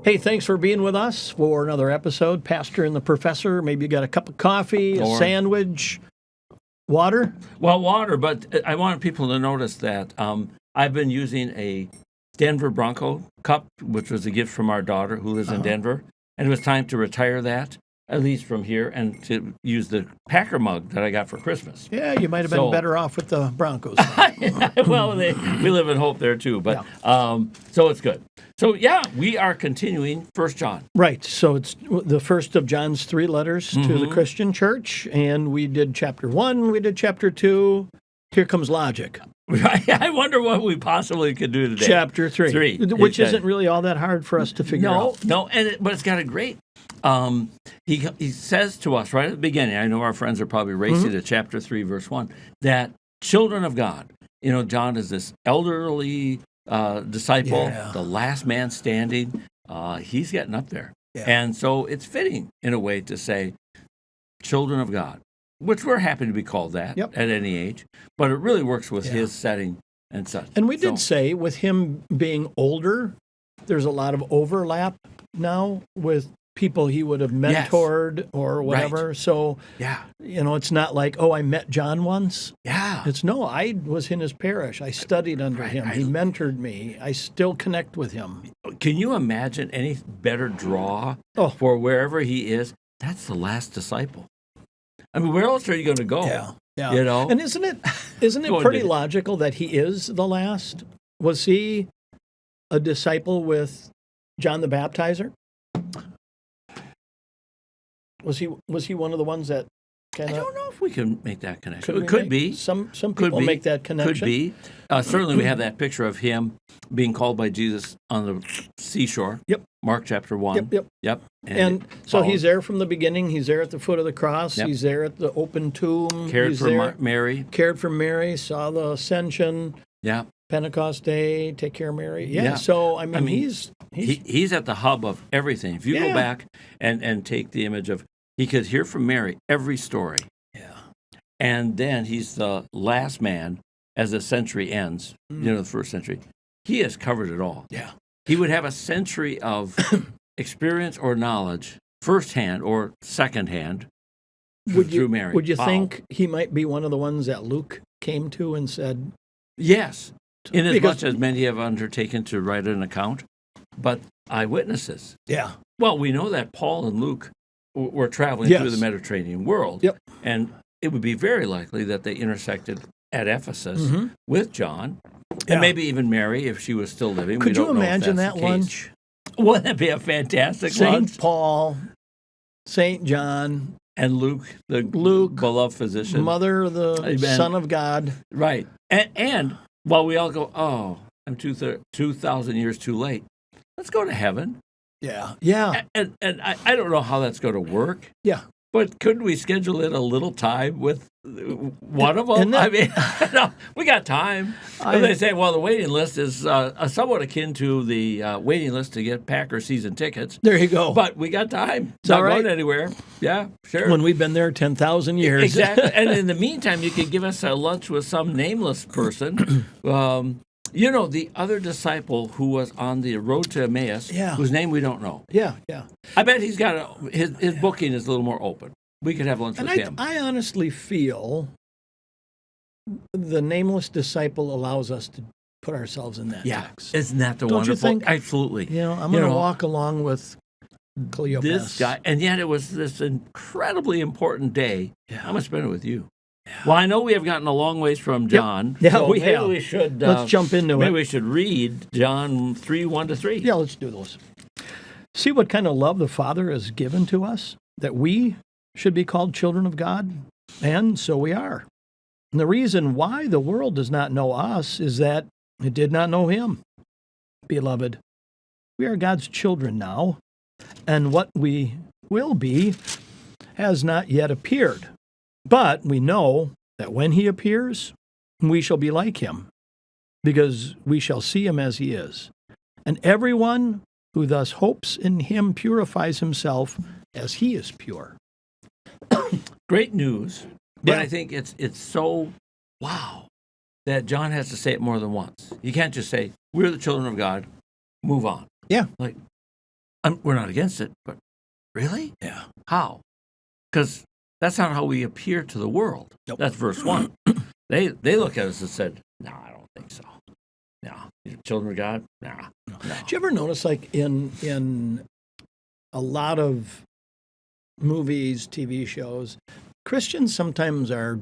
Hey, thanks for being with us for another episode. Pastor and the Professor. Maybe you got a cup of coffee, a sandwich, water? Well, water, but I want people to notice that I've been using a Denver Bronco cup, which was a gift from our daughter who lives in Denver. And it was time to retire that, at least from here, and to use the Packer mug that I got for Christmas. Yeah, you might have been better off with the Broncos. Well, we live in hope there, too. But so it's good. So, we are continuing 1 John. Right. So it's the first of John's 3 letters to the Christian church. And we did chapter 1, we did chapter 2. Here comes logic. I wonder what we possibly could do today. Chapter 3. Which isn't really all that hard for us to figure out. No, but it's got a great... He says to us right at the beginning, I know our friends are probably racing to chapter 3, verse 1, that children of God, John is this elderly disciple, the last man standing. He's getting up there. Yeah. And so it's fitting, in a way, to say children of God, which we're happy to be called that at any age, but it really works with his setting and such. And we did say, with him being older, there's a lot of overlap now with people he would have mentored or whatever. Right. So, it's not like, I met John once. Yeah. It's I was in his parish. I studied under him. He mentored me. I still connect with him. Can you imagine any better draw for wherever he is? That's the last disciple. I mean, where else are you going to go? Yeah. And isn't it pretty logical that he is the last? Was he a disciple with John the Baptizer? Was he one of the ones that kind of... I don't know if we can make that connection. It could be. Some people make that connection. Could be. Certainly we have that picture of him being called by Jesus on the seashore. Yep. Mark chapter 1. Yep. And so he's there from the beginning. He's there at the foot of the cross. Yep. He's there at the open tomb. Cared for Mary. Cared for Mary. Saw the ascension. Yeah. Pentecost Day. Take care of Mary. Yeah. So, I mean he's at the hub of everything. If you go back and take the image of... He could hear from Mary every story. Yeah. And then he's the last man as the century ends, the first century. He has covered it all. Yeah. He would have a century of experience or knowledge, firsthand or secondhand, through Mary. Would you think he might be one of the ones that Luke came to and said? Yes, inasmuch as many have undertaken to write an account, but eyewitnesses. Yeah. Well, we know that Paul and Luke were traveling through the Mediterranean world. Yep. And it would be very likely that they intersected at Ephesus with John, and maybe even Mary if she was still living. Could you imagine that lunch? Wouldn't that be a fantastic lunch? St. Paul, St. John, and Luke, the beloved physician. Mother, the Son of God. Right. And while we all go, I'm 2,000 years too late, let's go to heaven. Yeah. And I don't know how that's going to work. Yeah. But couldn't we schedule in a little time with one of them? We got time. They say, the waiting list is somewhat akin to the waiting list to get Packer season tickets. There you go. But we got time. It's not going anywhere. Yeah, sure. When we've been there 10,000 years. Exactly. And in the meantime, you could give us a lunch with some nameless person. The other disciple who was on the road to Emmaus, whose name we don't know. Yeah. I bet he's got his booking is a little more open. We could have lunch with him. I honestly feel the nameless disciple allows us to put ourselves in that text. Isn't that the don't wonderful? You think? Absolutely. I'm going to walk along with Cleopas. This guy, and yet it was this incredibly important day. Yeah. I'm going to spend it with you. Yeah. Well, I know we have gotten a long ways from John. Yeah, so we have. We should, let's jump into it. Maybe we should read John 3, 1-3. Yeah, let's do those. See what kind of love the Father has given to us, that we should be called children of God, and so we are. And the reason why the world does not know us is that it did not know him. Beloved, we are God's children now, and what we will be has not yet appeared. But we know that when he appears, we shall be like him, because we shall see him as he is. And everyone who thus hopes in him purifies himself as he is pure. Great news. But I think it's so wow that John has to say it more than once. You can't just say, we're the children of God, move on. Yeah. Like, we're not against it, but really? Yeah. How? Because that's not how we appear to the world. Nope. That's verse 1. They look at us and said, no, I don't think so. No. You're children of God? Nah. No. Did you ever notice, like, in a lot of movies, TV shows, Christians sometimes are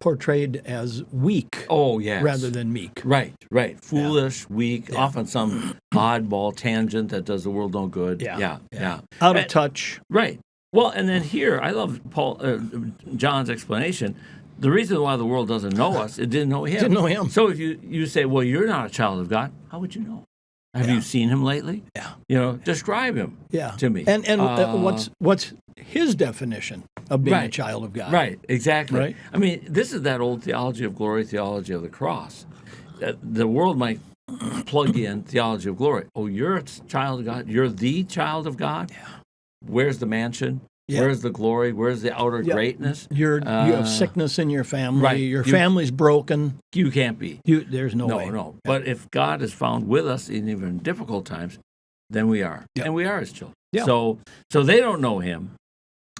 portrayed as weak Oh, yes. rather than meek? Right. Foolish, weak, often some oddball tangent that does the world no good. Yeah. Out of touch. Right. Well, and then here, I love John's explanation. The reason why the world doesn't know us, it didn't know him. Didn't know him. So if you say, well, you're not a child of God, how would you know? Have you seen him lately? Yeah. Describe him to me. And what's his definition of being a child of God? Right, exactly. Right? I mean, this is that old theology of glory, theology of the cross. The world might plug in theology of glory. Oh, you're a child of God? You're the child of God? Yeah. Where's the mansion? Yeah. Where's the glory? Where's the outer greatness? You have sickness in your family. Right. Your family's broken. You can't be. There's no way. No. But if God is found with us in even difficult times, then we are. Yeah. And we are his children. Yeah. So they don't know him.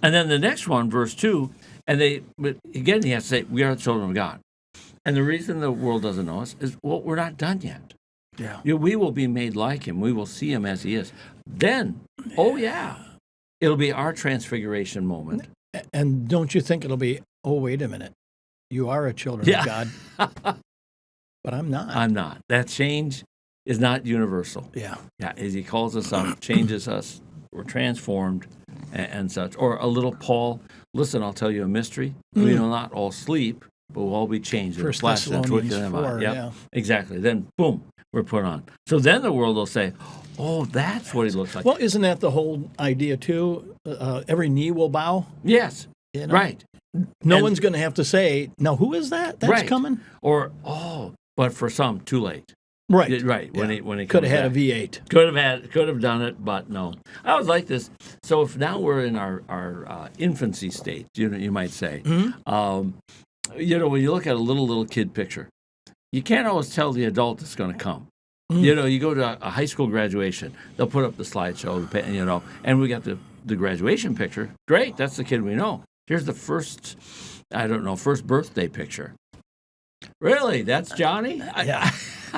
And then the next one, verse 2, but again, he has to say, we are the children of God. And the reason the world doesn't know us is, well, we're not done yet. Yeah. We will be made like him. We will see him as he is. Then, it'll be our transfiguration moment. And don't you think it'll be, oh, wait a minute. You are a children of God. But I'm not. I'm not. That change is not universal. Yeah. Yeah, as he calls us up, changes us, we're transformed and such. Or a little Paul, listen, I'll tell you a mystery. We will not all sleep, but we'll all be changed. First in a flash and twinkling of an eye. 4, yeah. Exactly. Then, boom, we're put on. So then the world will say, oh, that's what he looks like. Well, isn't that the whole idea, too? Every knee will bow? Yes, right. No one's going to have to say, now, who is that? That's coming? Or, but for some, too late. Right. Right. When he could have had back. a V8. Could have done it, but no. I always like this. So if now we're in our infancy state, you might say, when you look at a little kid picture, you can't always tell the adult that's going to come. You go to a high school graduation, they'll put up the slideshow, and we got the graduation picture. Great, that's the kid we know. Here's the first birthday picture. Really? That's Johnny? Yeah.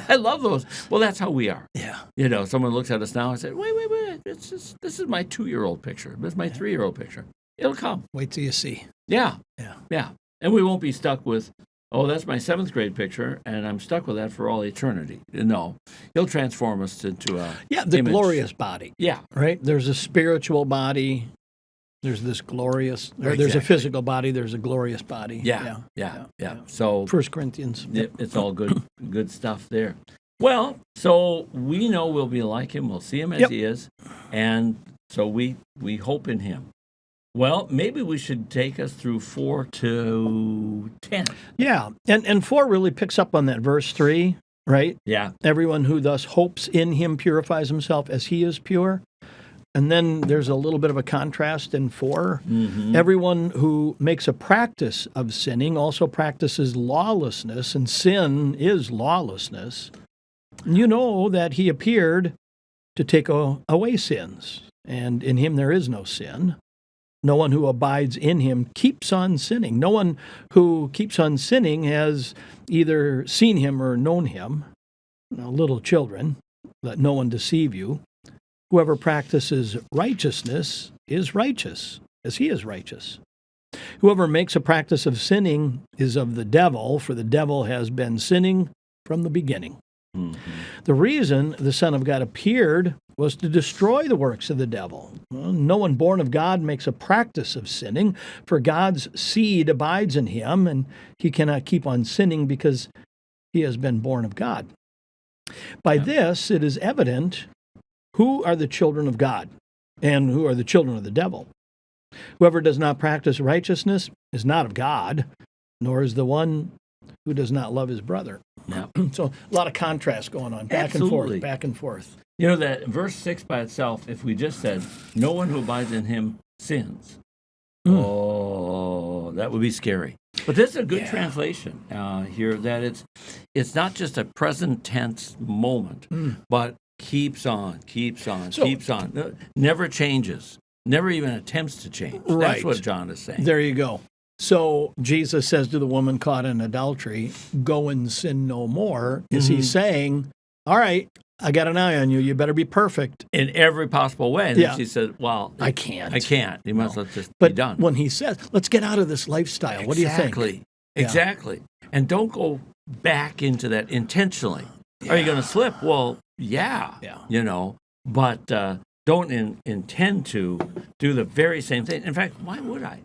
I love those. Well, that's how we are. Yeah. Someone looks at us now and says, wait. This is my 2-year-old picture. This is my 3-year-old picture. It'll come. Wait till you see. Yeah. And we won't be stuck with, that's my 7th grade picture, and I'm stuck with that for all eternity. No. He'll transform us into a the image. glorious body. Yeah. Right? There's a spiritual body. There's this glorious, there's a physical body, there's a glorious body. Yeah. So 1 Corinthians. It's all good stuff there. Well, so we know we'll be like him. We'll see him as he is. And so we hope in him. Well, maybe we should take us through 4 to 10. Yeah. And 4 really picks up on that verse 3, right? Yeah. Everyone who thus hopes in him purifies himself as he is pure. And then there's a little bit of a contrast in 4. Mm-hmm. Everyone who makes a practice of sinning also practices lawlessness, and sin is lawlessness. And you know that he appeared to take away sins, and in him there is no sin. No one who abides in him keeps on sinning. No one who keeps on sinning has either seen him or known him. Now, little children, let no one deceive you. Whoever practices righteousness is righteous, as he is righteous. Whoever makes a practice of sinning is of the devil, for the devil has been sinning from the beginning. Mm-hmm. The reason the Son of God appeared was to destroy the works of the devil. Well, no one born of God makes a practice of sinning, for God's seed abides in him, and he cannot keep on sinning because he has been born of God. By this it is evident who are the children of God and who are the children of the devil. Whoever does not practice righteousness is not of God, nor is the one who does not love his brother. Yeah. So a lot of contrast going on, back and forth. That verse 6 by itself, if we just said, no one who abides in him sins, that would be scary. But this is a good translation here, that it's not just a present tense moment, but keeps on, So- keeps on. Never changes. Never even attempts to change. Right. That's what John is saying. There you go. So Jesus says to the woman caught in adultery, go and sin no more. Is he saying, all right, I got an eye on you. You better be perfect. In every possible way. And Yeah. then she said, well, I can't. I can't. You must just But be done. when he says, let's get out of this lifestyle, what do you think? Exactly. Exactly. And don't go back into that intentionally. Are you going to slip? Well, yeah. But don't intend to do the very same thing. In fact, why would I?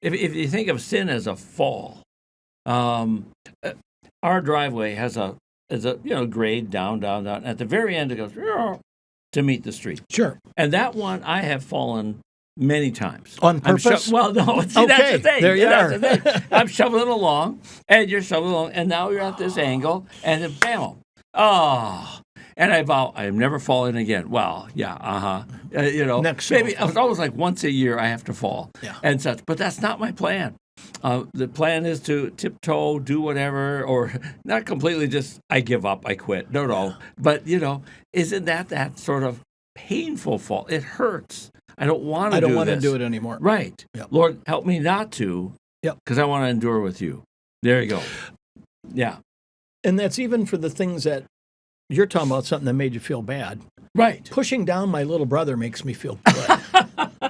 If you think of sin as a fall, our driveway has a grade down. At the very end, it goes to meet the street. Sure. And that one, I have fallen many times. On purpose? Well, no. See, Okay, that's the thing. there you That's are. the thing. I'm shoveling along, and you're shoveling along, and now you're at this angle, and then bam. Oh. And I vow I am never falling again. Well, yeah, Next maybe snowfall. it's always like once a year I have to fall and such. But that's not my plan. The plan is to tiptoe, do whatever, or not completely just I give up, I quit. No. But, isn't that sort of painful fall? It hurts. I don't want to do this. I don't want to do it anymore. Right. Yep. Lord, help me not to because I want to endure with you. There you go. Yeah. And that's even for the things that you're talking about, something that made you feel bad. Right. Pushing down my little brother makes me feel good.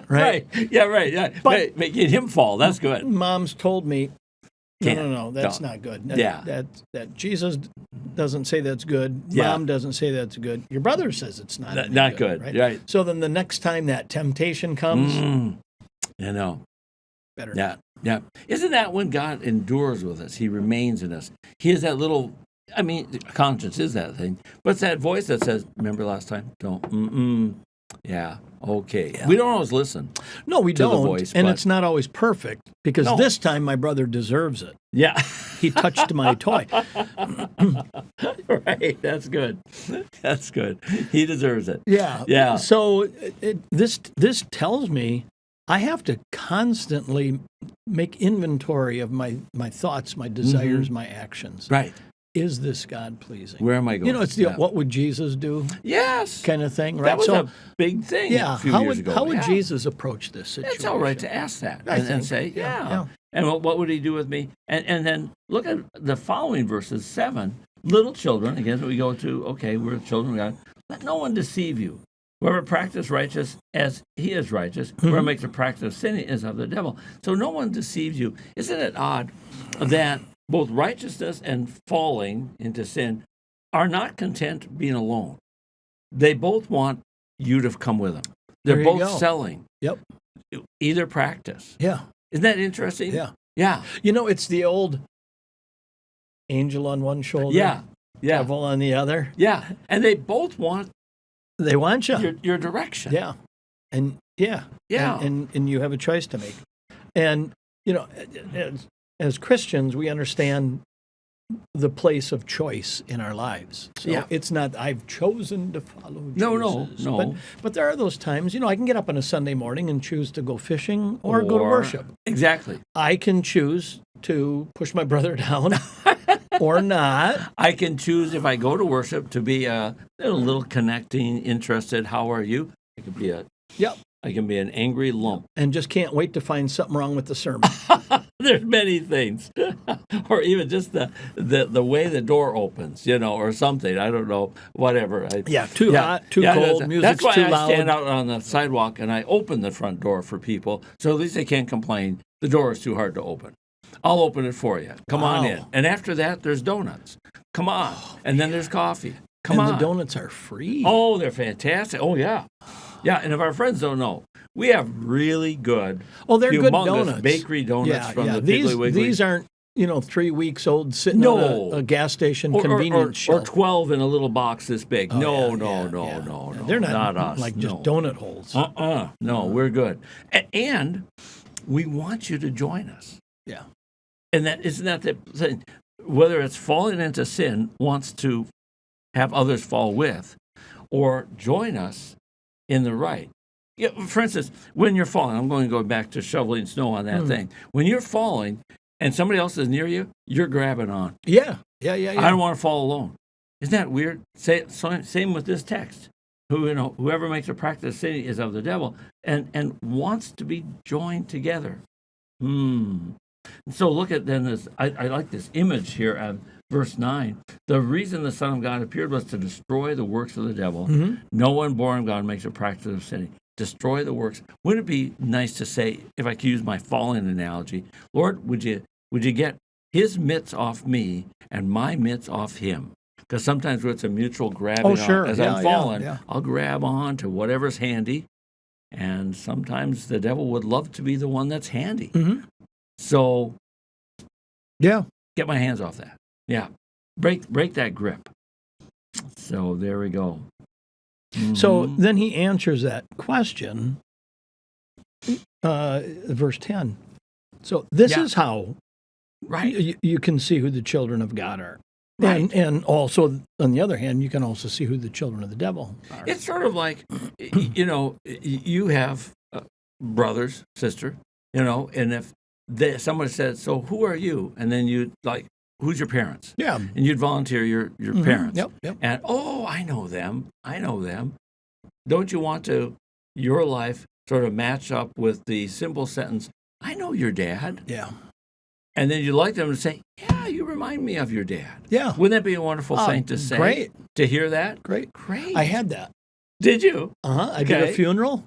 Right? Yeah, right. Yeah. But- making him fall, that's good. Mom's told me, Can't. no, that's Don't. not good. Yeah. That Jesus doesn't say that's good. Yeah. Mom doesn't say that's good. Your brother says it's not any Not good. Right. So then the next time that temptation comes, better. Yeah. Isn't that when God endures with us? He remains in us. He has that little, conscience is that thing, but it's that voice that says, remember last time? Don't. Yeah. Okay. Yeah. We don't always listen. No, we to the don't. voice, and but- it's not always perfect because this time my brother deserves it. Yeah. He touched my toy. Right. That's good. That's good. He deserves it. Yeah. Yeah. So this tells me I have to constantly make inventory of my thoughts, my desires, my actions. Right. Is this God pleasing? Where am I going? It's the what would Jesus do Yes. kind of thing, right? That was so a big thing a few how years would ago. how would Yeah. Jesus approach this situation? It's all right to ask that I and think. say, Yeah. And what would he do with me? And then look at the following verses, 7. Little children, again, we go to, okay, we're children of God. Let no one deceive you. Whoever practices righteous as he is righteous, whoever makes a practice of sinning is of the devil. So no one deceives you. Isn't it odd that both righteousness and falling into sin are not content being alone? They both want you to come with them. They're There you both go. selling. Yep. Either practice. Yeah. Isn't that interesting? Yeah. Yeah. It's the old angel on one shoulder, Yeah. Yeah. devil on the other. Yeah. And they both want They want you. your direction. Yeah. And yeah. Yeah. And you have a choice to make. And, as Christians, we understand the place of choice in our lives. So Yeah. it's not, I've chosen to follow No. Jesus. But there are those times, I can get up on a Sunday morning and choose to go fishing or go to worship. Exactly. I can choose to push my brother down or not. I can choose if I go to worship to be a little connecting, interested. How are you? I can be Yep. I can be an angry lump. And just can't wait to find something wrong with the sermon. There's many things, or even just the way the door opens, or something. I don't know, whatever. Too hot, too cold, music's that's why too I loud. stand out on the sidewalk and I open the front door for people, so at least they can't complain. The door is too hard to open. I'll open it for you. Come on in. And after that, there's donuts. Come on. And then there's coffee. Come on. And the donuts are free. Oh, they're fantastic. Oh, yeah. Yeah, and if our friends don't know, we have really good, they're good humongous donuts. bakery donuts from the these, Piggly Wiggly. These aren't, 3 weeks old sitting No. on a gas station or, convenience or shelf. 12 in a little box this big. No. They're not us. like just no. donut holes. No, we're good. And we want you to join us. Yeah. And isn't that the thing? Whether it's falling into sin, wants to have others fall with, or join us in the right. Yeah, for instance, when you're falling, I'm going to go back to shoveling snow on that thing. When you're falling and somebody else is near you, you're grabbing on. Yeah. I don't want to fall alone. Isn't that weird? Same with this text. Whoever makes a practice of sinning is of the devil, and wants to be joined together. So look at then this. I like this image here at verse 9. The reason the Son of God appeared was to destroy the works of the devil. No one born of God makes a practice of sinning. Destroy the works. Wouldn't it be nice to say, if I could use my fallen analogy, Lord, would you get his mitts off me and my mitts off him? Because sometimes it's a mutual grabbing on. As I'm falling, I'll grab on to whatever's handy. And sometimes the devil would love to be the one that's handy. So, get my hands off that. Yeah, break that grip. So there we go. So then he answers that question, verse 10. So this is how you can see who the children of God are. Right. And also, on the other hand, you can also see who the children of the devil are. It's sort of like, you have brothers, sister, and if someone said, so who are you? And then you who's your parents? Yeah. And you'd volunteer your parents. Yep. And, I know them. Don't you want your life sort of match up with the simple sentence, I know your dad? Yeah. And then you'd like them to say, yeah, you remind me of your dad. Yeah. Wouldn't that be a wonderful thing to say? Great. To hear that? Great. I had that. Did you? I did a funeral.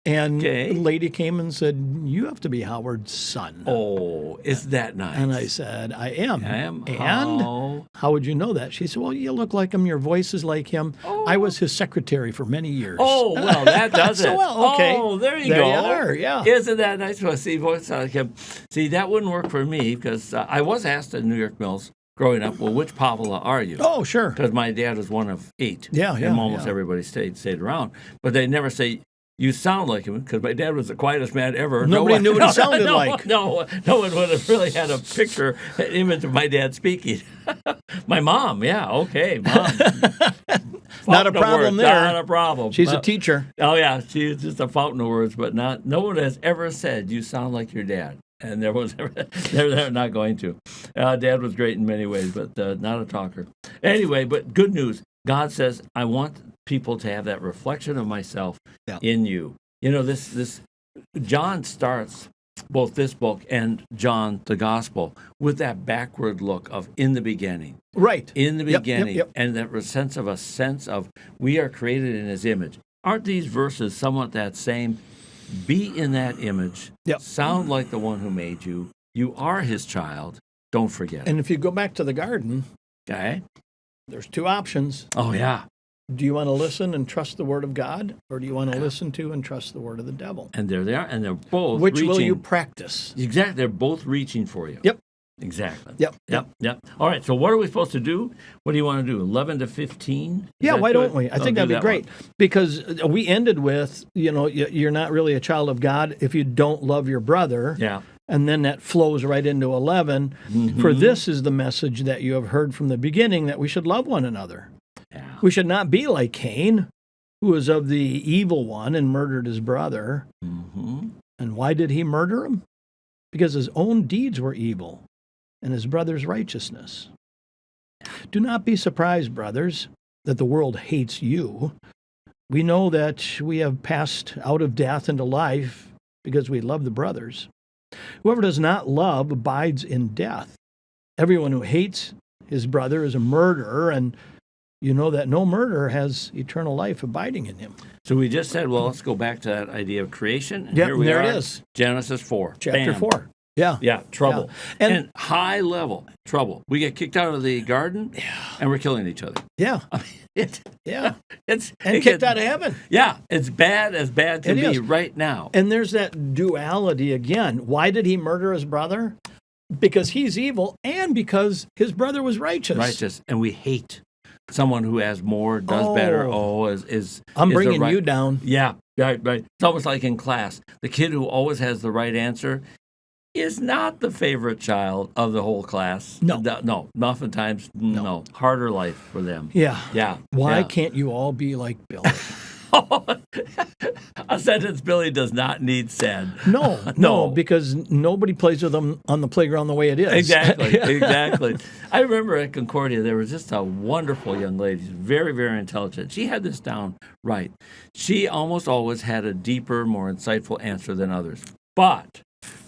And a lady came and said, you have to be Howard's son. Oh, is that nice? And I said, I am. And how would you know that? She said, well, you look like him. Your voice is like him. I was his secretary for many years. Oh, well, that does it. Okay. Oh, there you go. You are, yeah. Isn't that nice? Well, see, voice like him. See, that wouldn't work for me because I was asked at New York Mills growing up, well, which Pavla are you? Oh, sure. Because my dad was one of 8. Yeah. And almost everybody stayed around. But they never say, you sound like him, because my dad was the quietest man ever. Nobody knew what he sounded like. No one would have really had a picture, an image of my dad speaking. My mom, mom. Not a problem there. Not a problem. She's a teacher. Oh, yeah, she's just a fountain of words, but no one has ever said, you sound like your dad. And they're not going to. Dad was great in many ways, but not a talker. Anyway, but good news. God says, I want people to have that reflection of myself in you. This John starts both this book and John, the gospel, with that backward look of in the beginning. Right. In the beginning. And that sense of we are created in his image. Aren't these verses somewhat that same? Be in that image. Sound like the one who made you. You are his child. Don't forget. And if you go back to the garden, there's 2 options. Oh, yeah. Do you want to listen and trust the word of God, or do you want to listen to and trust the word of the devil? And there they are, and they're both Which will you practice? Exactly. They're both reaching for you. Yep. Exactly. Yep. All right, so what are we supposed to do? What do you want to do, 11 to 15? Yeah, why don't we? I think that'd be great. Because we ended with, you're not really a child of God if you don't love your brother. Yeah. And then that flows right into 11. For this is the message that you have heard from the beginning, that we should love one another. Yeah. We should not be like Cain, who was of the evil one and murdered his brother. And why did he murder him? Because his own deeds were evil and his brother's righteousness. Do not be surprised, brothers, that the world hates you. We know that we have passed out of death into life because we love the brothers. Whoever does not love abides in death. Everyone who hates his brother is a murderer, and you know that no murderer has eternal life abiding in him. So we just said, well, let's go back to that idea of creation. And here it is. Genesis 4. Chapter 4. Yeah, trouble. Yeah. And high level trouble. We get kicked out of the garden, and we're killing each other. Yeah. It's kicked out of heaven. Yeah, it's bad as bad can be right now. And there's that duality again. Why did he murder his brother? Because he's evil, and because his brother was righteous. And we hate someone who has more, does better. I'm bringing you down. Yeah, right. It's almost like in class. The kid who always has the right answer is not the favorite child of the whole class. No. Oftentimes, no. Harder life for them. Yeah. Why can't you all be like Billy? A sentence Billy does not need said. No, because nobody plays with them on the playground the way it is. Exactly. I remember at Concordia, there was just a wonderful young lady, very, very intelligent. She had this down right. She almost always had a deeper, more insightful answer than others. But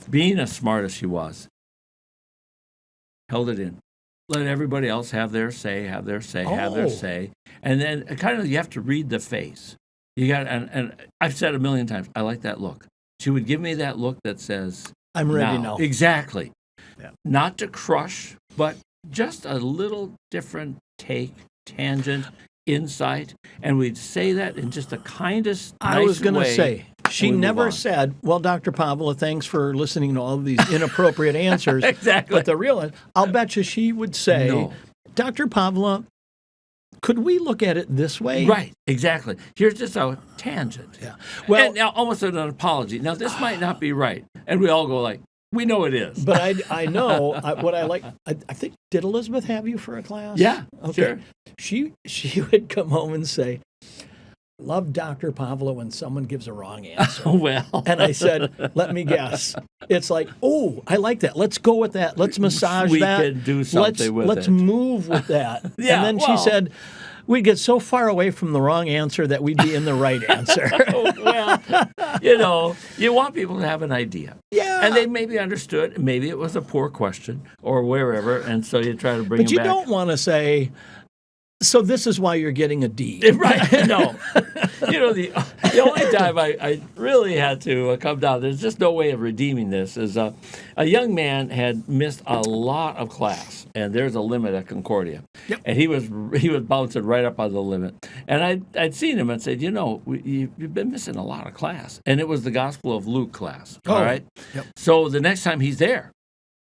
being as smart as she was, held it in. Let everybody else have their say, have their say. And then kind of you have to read the face. You got, and I've said a million times, I like that look. She would give me that look that says, I'm ready now. Exactly. Yeah. Not to crush, but just a little different take, tangent, insight. And we'd say that in just the kindest, nice way. I was going to say, she never said, well, Dr. Pavla, thanks for listening to all of these inappropriate answers. Exactly. But the real, I'll bet you she would say, no. Dr. Pavla, could we look at it this way? Right, exactly. Here's just a tangent. Yeah. Well, and now almost an apology. Now, this might not be right. And we all go like, we know it is. But I know what I like. I think, did Elizabeth have you for a class? Yeah, okay. Sure. She would come home and say, love Dr. Pavla when someone gives a wrong answer. Well. And I said, let me guess. It's like, oh, I like that. Let's go with that. Let's massage that. We can do something with it. Let's move with that. Yeah, and then she said, we'd get so far away from the wrong answer that we'd be in the right answer. Well, you want people to have an idea. Yeah. And they maybe understood. Maybe it was a poor question or wherever. And so you try to bring But them you back. don't want to say, so this is why you're getting a D. Right. No. The only time I really had to come down, there's just no way of redeeming this, is a young man had missed a lot of class, and there's a limit at Concordia. Yep. And he was bouncing right up on the limit. And I'd seen him and said, you've been missing a lot of class. And it was the Gospel of Luke class. Oh. All right? Yep. So the next time he's there,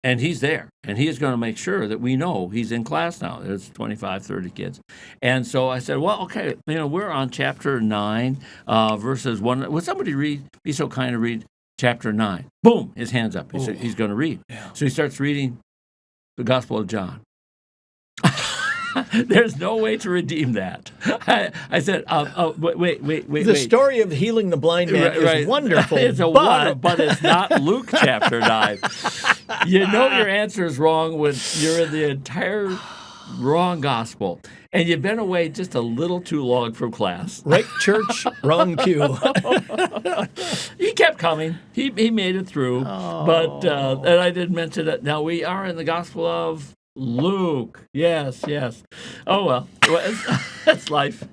and he's there, and he is going to make sure that we know he's in class now. There's 25, 30 kids. And so I said, well, okay, we're on chapter 9, verses 1. Would somebody be so kind to read chapter 9? Boom, his hand's up. He's going to read. Yeah. So he starts reading the Gospel of John. There's no way to redeem that. I said, wait. The story of healing the blind man is wonderful. It's but it's not Luke chapter 9. You know your answer is wrong when you're in the entire wrong gospel. And you've been away just a little too long from class. Right church, wrong pew. He kept coming. He made it through. Oh. But, and I did mention that now we are in the Gospel of Luke. Yes. Oh, well, that's life.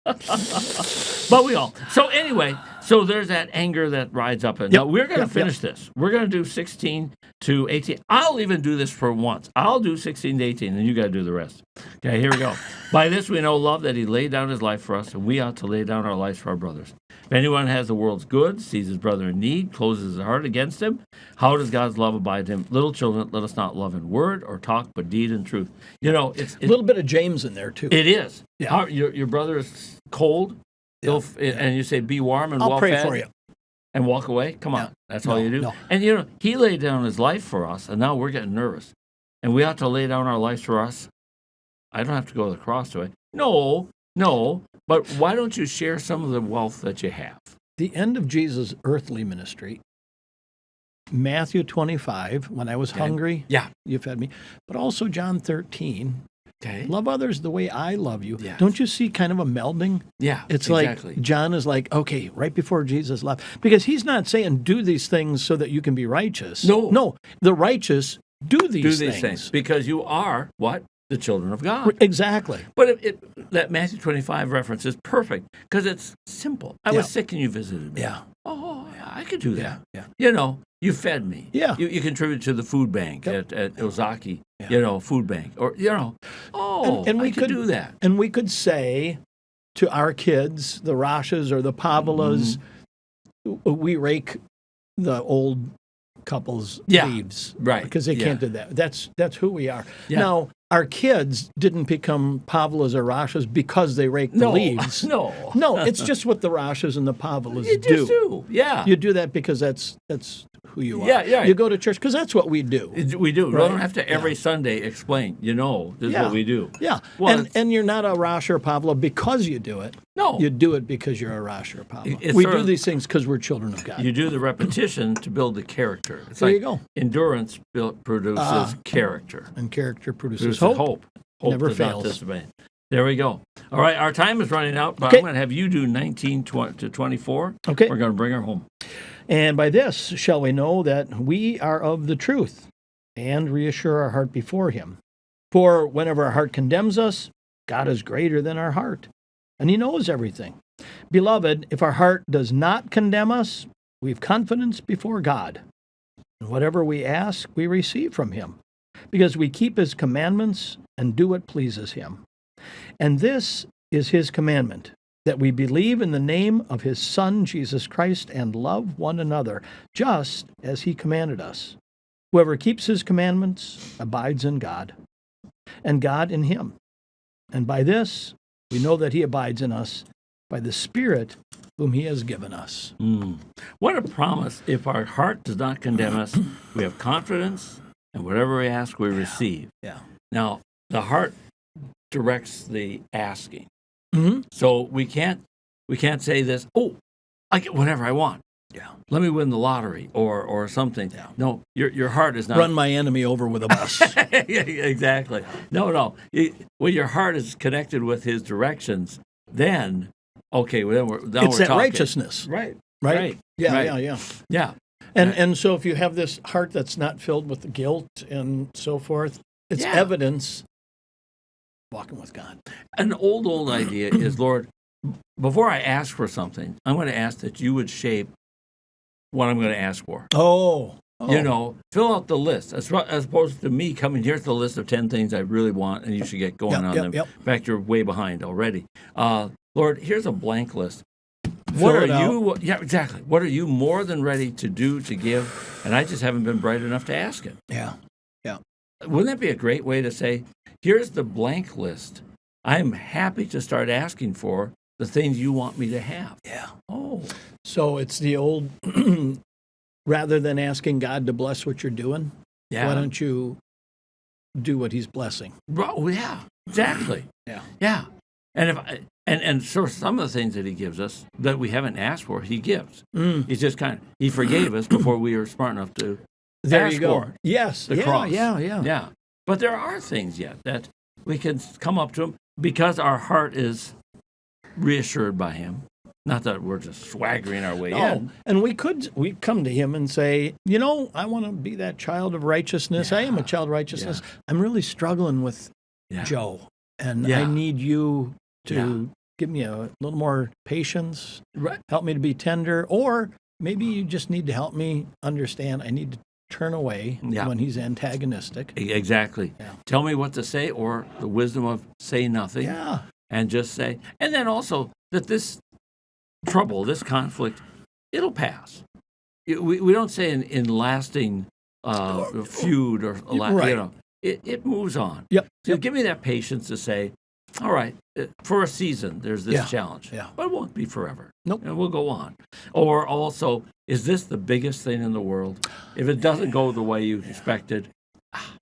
But we all. So anyway, there's that anger that rides up. And now we're going to finish this. We're going to do 16 to 18. I'll even do this for once. I'll do 16 to 18, and you got to do the rest. Okay, here we go. By this we know love, that he laid down his life for us, and we ought to lay down our lives for our brothers. If anyone has the world's goods, sees his brother in need, closes his heart against him, how does God's love abide in him? Little children, let us not love in word or talk, but deed and truth. It's a little bit of James in there, too. It is. Yeah. Your brother is cold, and you say, be warm and I'll well-fed. pray for you. And walk away? Come on. That's all you do? No. And, he laid down his life for us, and now we're getting nervous. And we ought to lay down our lives for us. I don't have to go to the cross, do I? No. But why don't you share some of the wealth that you have? The end of Jesus' earthly ministry, Matthew 25, when I was hungry, you fed me. But also John 13, love others the way I love you. Yes. Don't you see kind of a melding? Yeah, it's exactly. like John is like, okay, right before Jesus left. Because he's not saying do these things so that you can be righteous. No. The righteous do these things. Because you are, what? The children of God. Exactly. But that Matthew 25 reference is perfect because it's simple. I was sick and you visited me. Yeah. Oh, yeah, I could do that. Yeah. You fed me. Yeah. You contributed to the food bank at Ozaki, food bank. Or, and we I could do that. And we could say to our kids, the Rashes or the Pavlas, we rake the old couple's leaves. Right. Because they can't do that. That's who we are. Yeah. Now, our kids didn't become Pavlas or Rashes because they raked the leaves. No, it's just what the Rashes and the Pavlas you do. Just do. Yeah. You do that because that's who you are. Yeah. You go to church because that's what we do. We do. Right? We don't have to every Sunday explain, this is what we do. Yeah. Well, and you're not a Rash or Pavla because you do it. No. You do it because you're a Rosh or a Papa. It's We sort do of- these things because we're children of God. You do the repetition to build the character. It's There like you go. endurance produces character. And character produces Produces hope. Hope Never does not fails. disappoint. There we go. All right, our time is running out, but Okay. I'm going to have you do 19 to 24. Okay. We're going to bring her home. And by this shall we know that we are of the truth, and reassure our heart before him. For whenever our heart condemns us, God is greater than our heart, and he knows everything. Beloved, if our heart does not condemn us, we've confidence before God. And whatever we ask, we receive from him, because we keep his commandments and do what pleases him. And this is his commandment, that we believe in the name of his Son, Jesus Christ, and love one another, just as he commanded us. Whoever keeps his commandments abides in God, and God in him. And by this we know that he abides in us, by the Spirit whom he has given us. What a promise. If our heart does not condemn us, we have confidence, and whatever we ask, we receive. Yeah. Now, the heart directs the asking. Mm-hmm. So we can't say this, oh, I get whatever I want. Yeah. Let me win the lottery or something. Yeah. No, your heart is not. Run my enemy over with a bus. Yeah, exactly. No. When your heart is connected with his directions, then, okay, well, then we're It's that talking. righteousness. Right. Right? Yeah, Right. yeah. Yeah. And so if you have this heart that's not filled with guilt and so forth, it's Yeah. evidence walking with God. An old idea is, Lord, before I ask for something, I'm going to ask that you would shape what I'm going to ask for. Oh. You know, fill out the list as opposed to me coming, here's the list of 10 things I really want, and you should get going on them. Yep. In fact, you're way behind already. Lord, here's a blank list. Fill it out. You? Yeah, exactly. What are you more than ready to do, to give? And I just haven't been bright enough to ask it. Yeah. Wouldn't that be a great way to say, here's the blank list. I'm happy to start asking for the things you want me to have. Yeah. Oh. So it's the old, rather than asking God to bless what you're doing, Yeah. why don't you do what he's blessing? Oh, yeah, exactly. Yeah. Yeah. And so some of the things that he gives us that we haven't asked for, he gives. He's just he forgave us before we were smart enough to There ask you go. for Yes. the yeah, cross. Yeah. Yeah. But there are things yet that we can come up to him because our heart is reassured by him. Not that we're just swaggering our way in. And we come to him and say, I want to be that child of righteousness. I am a child of righteousness. Yeah. I'm really struggling with Yeah. Joe, and Yeah. I need you to Yeah. give me a little more patience, Right. help me to be tender, or maybe you just need to help me understand I need to turn away Yeah. when he's antagonistic. Exactly. Yeah. Tell me what to say, or the wisdom of say nothing. Yeah. And just say. And then also that this trouble, this conflict, it'll pass. We don't say in lasting feud or Right. it moves on. Yep. So give me that patience to say, all right, for a season, there's this Yeah. challenge, Yeah. but it won't be forever. Nope. And we'll go on. Or also, is this the biggest thing in the world? If it doesn't go the way you expected,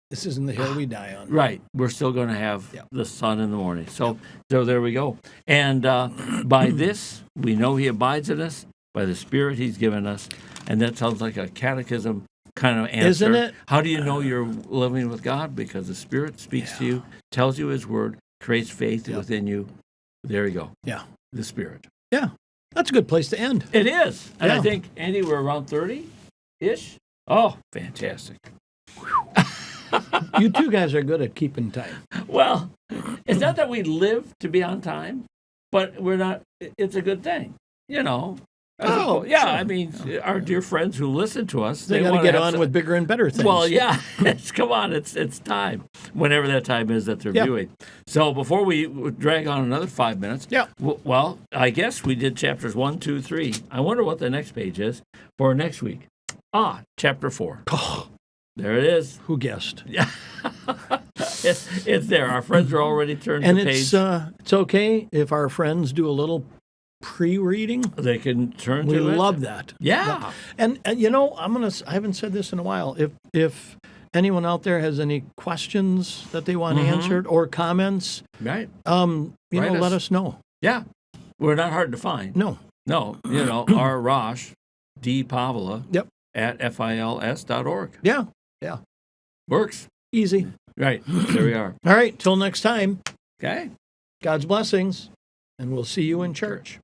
This isn't the hill we die on. right, we're still going to have Yep. the sun in the morning. So there we go. And by this, we know he abides in us, by the Spirit he's given us. And that sounds like a catechism kind of answer. Isn't it? How do you know you're living with God? Because the Spirit speaks to you, tells you his word, creates faith within you. There you go. Yeah. The Spirit. Yeah. That's a good place to end. It is. And I Yeah. think, Andy, we're around 30-ish. Oh, fantastic. You two guys are good at keeping time. Well, it's not that we live to be on time, but we're not. It's a good thing, Oh, yeah. sure. I mean, our dear friends who listen to us, They got to wanna get have on some- with bigger and better things. Well, yeah. Come on, it's time. Whenever that time is that they're Yeah. viewing. So before we drag on another 5 minutes, Yeah. Well, I guess we did chapters 1, 2, 3. I wonder what the next page is for next week. Chapter 4. Oh, There it is. who guessed? Yeah. It's there. Our friends are already turned And the page. it's okay if our friends do a little pre-reading. They can turn We to it. love that. Yeah. And I haven't said this in a while. If anyone out there has any questions that they want answered or comments, Right. Write Write let us. us know. Yeah. We're not hard to find. No. No, R. Rosh, D. Pavla, Yep. at FILS.org. Yeah. Yeah. Works. Easy. Right. There we are. All right. Till next time, Okay. God's blessings, and we'll see you in church.